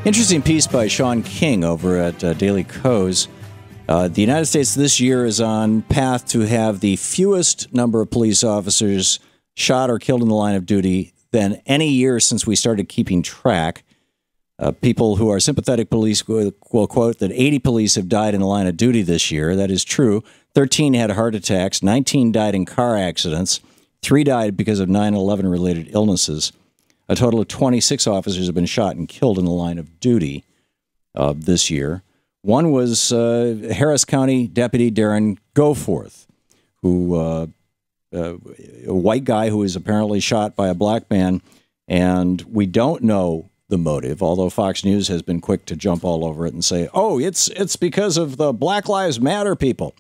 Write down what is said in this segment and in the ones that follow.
Interesting piece by Sean King over at Daily Kos. The United States this year is on path to have the fewest number of police officers shot or killed in the line of duty than any year since we started keeping track. People who are sympathetic police will quote that 80 police have died in the line of duty this year. That is true. 13 had heart attacks. 19 died in car accidents. 3 died because of 9/11 related illnesses. A total of 26 officers have been shot and killed in the line of duty this year. One was Harris County Deputy Darren Goforth, who a white guy who was apparently shot by a black man, and we don't know the motive, although Fox News has been quick to jump all over it and say, oh, it's because of the Black Lives Matter people,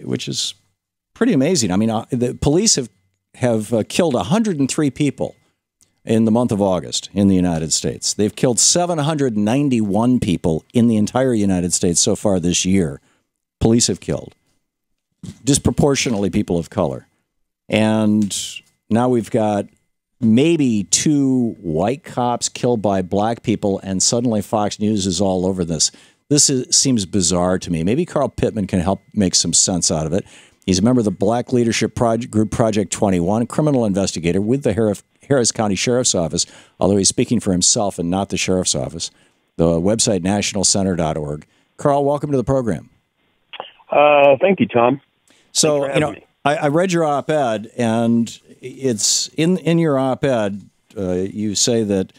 which is pretty amazing. I mean, the police have killed 103 people in the month of August in the United States. They've killed 791 people in the entire United States so far this year. Police have killed disproportionately people of color. And now we've got maybe 2 white cops killed by black people, and suddenly Fox News is all over this. Seems bizarre to me. Maybe Carl Pittman can help make some sense out of it. He's a member of the Black Leadership Group Project 21, criminal investigator with the Harris County Sheriff's Office, although he's speaking for himself and not the Sheriff's Office. The website, nationalcenter.org. Carl, welcome to the program. Thank you, Tom. So, I read your op-ed, and it's in your op-ed, you say that,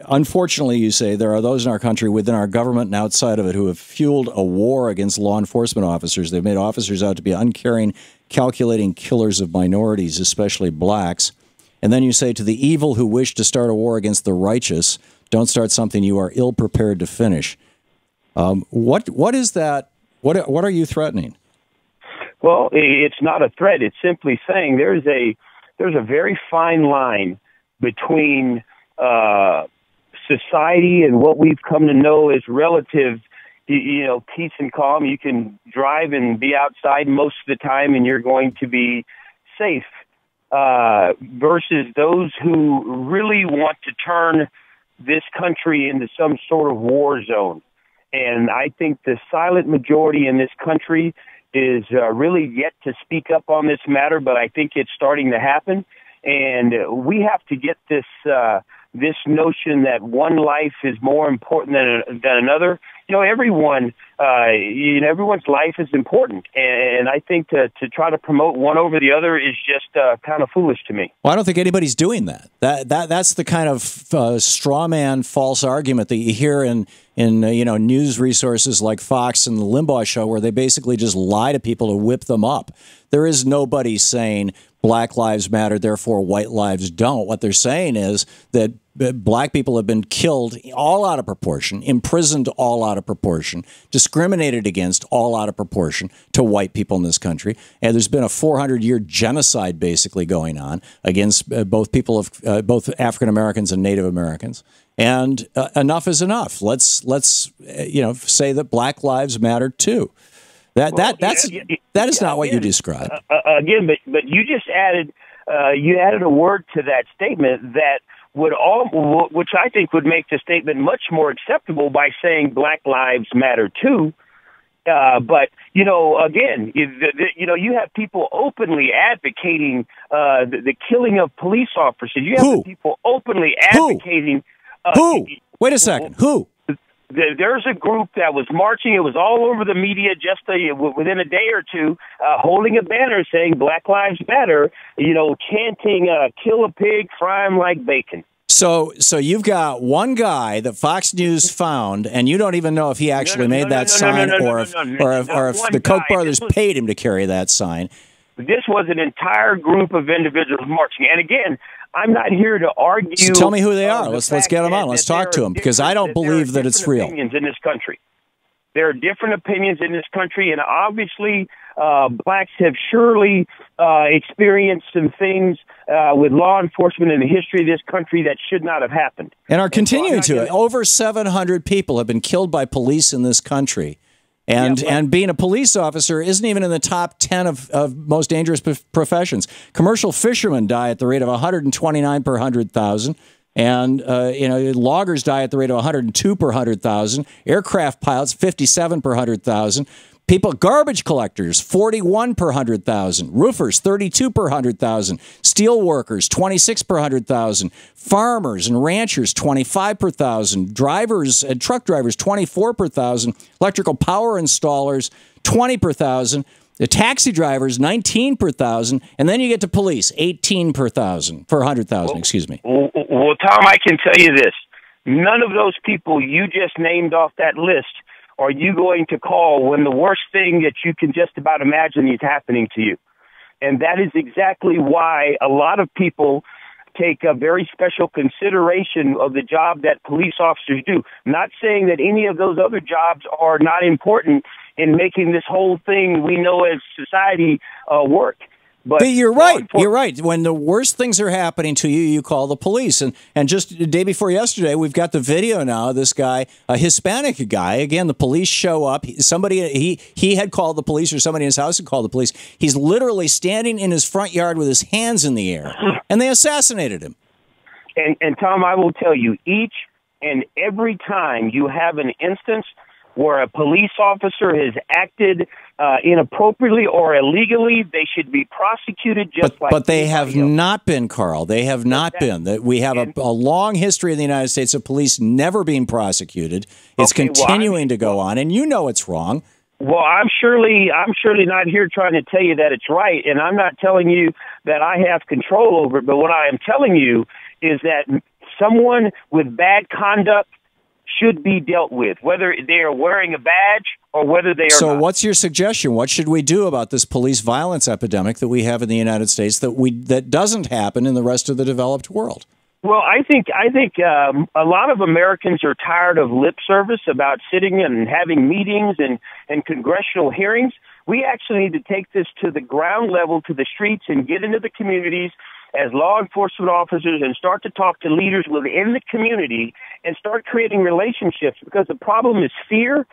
unfortunately, you say there are those in our country, within our government and outside of it, who have fueled a war against law enforcement officers. They've made officers out to be uncaring, calculating killers of minorities, especially blacks. And then you say, to the evil who wish to start a war against the righteous, don't start something you are ill-prepared to finish. What is that? What are you threatening? Well, it's not a threat. It's simply saying there's a very fine line between society and what we've come to know as relative, peace and calm. You can drive and be outside most of the time and you're going to be safe, versus those who really want to turn this country into some sort of war zone. And I think the silent majority in this country is really yet to speak up on this matter, but I think it's starting to happen. And we have to get this notion that one life is more important than another. Everyone's life is important, and I think to try to promote one over the other is just kind of foolish to me. Well, I don't think anybody's doing that. That's the kind of straw man, false argument that you hear in news resources like Fox and the Limbaugh Show, where they basically just lie to people to whip them up. There is nobody saying Black lives matter, therefore white lives don't. What they're saying is that black people have been killed all out of proportion, imprisoned all out of proportion, discriminated against all out of proportion to white people in this country. And there's been a 400-year genocide basically going on against both people of both African Americans and Native Americans. And enough is enough. Let's say that black lives matter too. That is not what you described. Again, but you just added a word to that statement that which I think would make the statement much more acceptable by saying Black lives matter too. But again, you have people openly advocating the killing of police officers. You have people openly advocating. Who? Wait a second. Who? There's a group that was marching. It was all over the media just within a day or two, holding a banner saying Black Lives Matter, chanting, kill a pig, fry him like bacon. So you've got one guy that Fox News found, and you don't even know if he actually made that sign or if the Koch brothers paid him to carry that sign. This was an entire group of individuals marching. And again, I'm not here to argue. So tell me who they are. Let's get them on. Let's talk to them, because I don't believe that it's real. Opinions in this country. There are different opinions in this country, and obviously blacks have surely experienced some things with law enforcement in the history of this country that should not have happened. And are continuing to. Over 700 people have been killed by police in this country. And being a police officer isn't even in the top 10 of most dangerous professions. Commercial fishermen die at the rate of 129 per 100,000. And, loggers die at the rate of 102 per 100,000. Aircraft pilots, 57 per 100,000. People, garbage collectors, 41 per 100,000. Roofers, 32 per 100,000. Steel workers, 26 per 100,000. Farmers and ranchers, 25 per 1,000. Drivers and truck drivers, 24 per 1,000. Electrical power installers, 20 per 1,000. The taxi drivers, 19 per 1,000. And then you get to police, 18 per 1,000, per 100,000, excuse me. Well, Tom, I can tell you this. None of those people you just named off that list are you going to call when the worst thing that you can just about imagine is happening to you. And that is exactly why a lot of people take a very special consideration of the job that police officers do. Not saying that any of those other jobs are not important in making this whole thing we know as society work. But you're right. You're right. When the worst things are happening to you, you call the police. And just the day before yesterday, we've got the video now. This guy, a Hispanic guy, again, the police show up. Somebody, he had called the police, or somebody in his house had called the police. He's literally standing in his front yard with his hands in the air, and they assassinated him. And Tom, I will tell you, each and every time you have an instance where a police officer has acted inappropriately or illegally, they should be prosecuted But they have not been, Carl. They have not been. We have a long history in the United States of police never being prosecuted. It's continuing to go on, and you know it's wrong. Well, I'm surely not here trying to tell you that it's right, and I'm not telling you that I have control over it, but what I am telling you is that someone with bad conduct should be dealt with, whether they are wearing a badge or whether they are So not. What's your suggestion? What should we do about this police violence epidemic that we have in the United States that doesn't happen in the rest of the developed world? Well, I think a lot of Americans are tired of lip service about sitting and having meetings and congressional hearings. We actually need to take this to the ground level, to the streets, and get into the communities as law enforcement officers and start to talk to leaders within the community and start creating relationships, because the problem is fear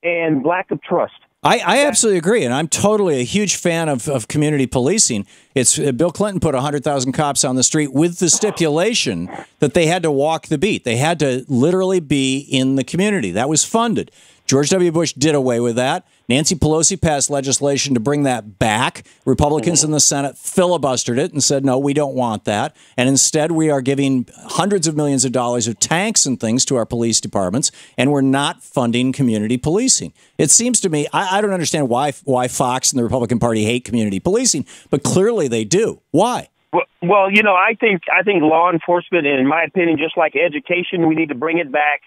and lack of trust. I absolutely agree, and I'm totally a huge fan of community policing. It's Bill Clinton put 100,000 cops on the street with the stipulation that they had to walk the beat. They had to literally be in the community. That was funded. George W. Bush did away with that. Nancy Pelosi passed legislation to bring that back. Republicans in the Senate filibustered it and said, no, we don't want that. And instead, we are giving hundreds of millions of dollars of tanks and things to our police departments, and we're not funding community policing. It seems to me, I don't understand why Fox and the Republican Party hate community policing, but clearly they do. Why? Well, I think law enforcement, in my opinion, just like education, we need to bring it back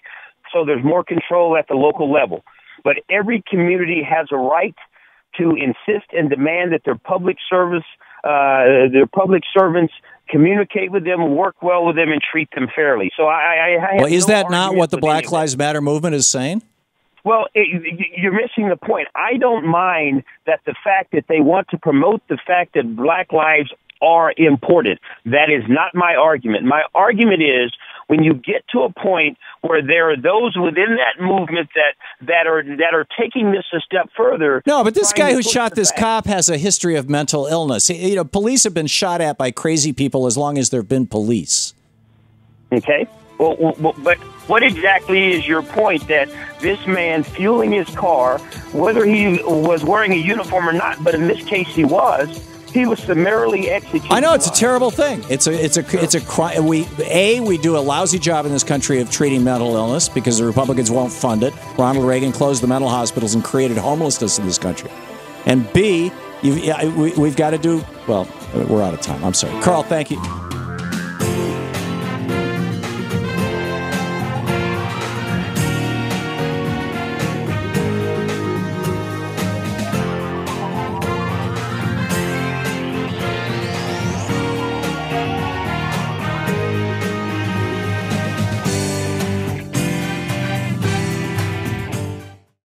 so there's more control at the local level. But every community has a right to insist and demand that their public servants communicate with them, work well with them, and treat them fairly. So is that not what the Black Lives Matter movement is saying? Well, you're missing the point. I don't mind that the fact that they want to promote the fact that black lives are important. That is not my argument. My argument is when you get to a point where there are those within that movement that are taking this a step further. No, but this guy who shot this cop has a history of mental illness. Police have been shot at by crazy people as long as there have been police. Okay. Well, but what exactly is your point that this man fueling his car, whether he was wearing a uniform or not, but in this case he was summarily executed? I know it's a terrible thing. It's a crime. We do a lousy job in this country of treating mental illness because the Republicans won't fund it. Ronald Reagan closed the mental hospitals and created homelessness in this country. And B, we've got to do. Well, we're out of time. I'm sorry, Carl. Thank you.